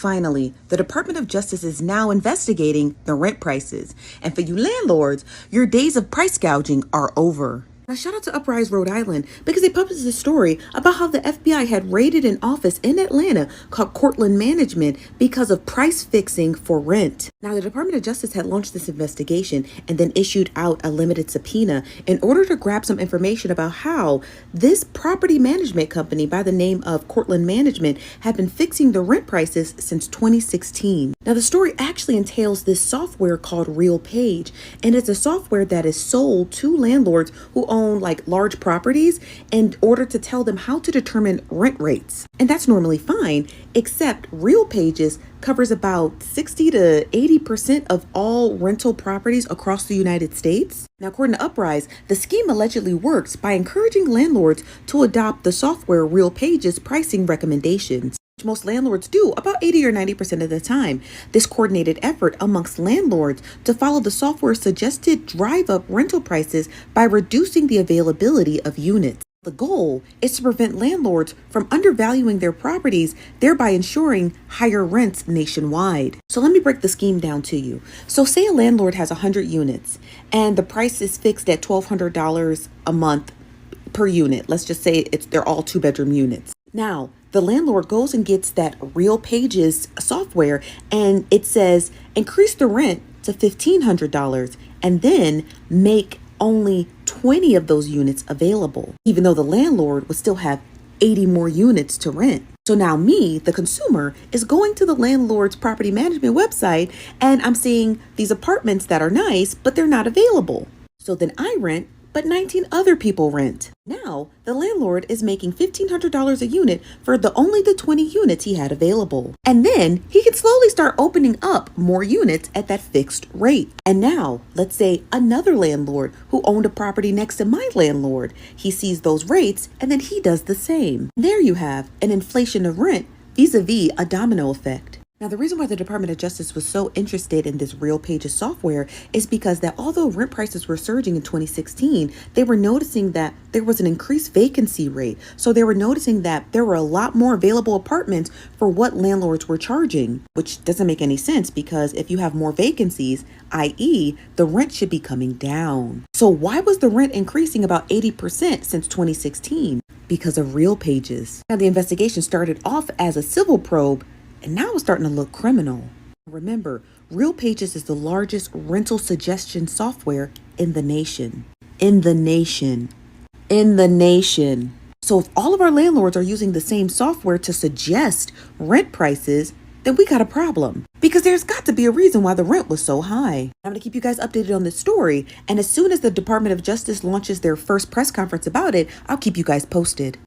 Finally, the Department of Justice is now investigating the rent prices. And for you landlords, your days of price gouging are over. Now, shout out to Uprise, Rhode Island, because they published a story about how the FBI had raided an office in Atlanta called Cortland Management because of price fixing for rent. Now, the Department of Justice had launched this investigation and then issued out a limited subpoena in order to grab some information about how this property management company by the name of Cortland Management had been fixing the rent prices since 2016. Now, the story actually entails this software called RealPage, and it's a software that is sold to landlords who own like large properties in order to tell them how to determine rent rates. And that's normally fine, except RealPages covers about 60 to 80% of all rental properties across the United States. Now, according to Uprise, the scheme allegedly works by encouraging landlords to adopt the software RealPages pricing recommendations. Most landlords do about 80 or 90% of the time. This coordinated effort amongst landlords to follow the software's suggested drive up rental prices by reducing the availability of units. The goal is to prevent landlords from undervaluing their properties, thereby ensuring higher rents nationwide. So let me break the scheme down to you. So say a landlord has 100 units and the price is fixed at $1,200 a month per unit. Let's just say they're all 2-bedroom units. Now, the landlord goes and gets that RealPages software and it says increase the rent to $1,500 and then make only 20 of those units available, even though the landlord would still have 80 more units to rent. So now me, the consumer, is going to the landlord's property management website and I'm seeing these apartments that are nice, but they're not available. So then I rent, but 19 other people rent. Now, the landlord is making $1,500 a unit for only the 20 units he had available. And then he can slowly start opening up more units at that fixed rate. And now, let's say another landlord who owned a property next to my landlord, he sees those rates and then he does the same. There you have an inflation of rent vis-a-vis a domino effect. Now, the reason why the Department of Justice was so interested in this RealPages software is because that although rent prices were surging in 2016, they were noticing that there was an increased vacancy rate. So they were noticing that there were a lot more available apartments for what landlords were charging, which doesn't make any sense because if you have more vacancies, i.e., the rent should be coming down. So why was the rent increasing about 80% since 2016? Because of RealPages. Now, the investigation started off as a civil probe, and now it's starting to look criminal. Remember, RealPages is the largest rental suggestion software in the nation. In the nation. So if all of our landlords are using the same software to suggest rent prices, then we got a problem. Because there's got to be a reason why the rent was so high. I'm going to keep you guys updated on this story. And as soon as the Department of Justice launches their first press conference about it, I'll keep you guys posted.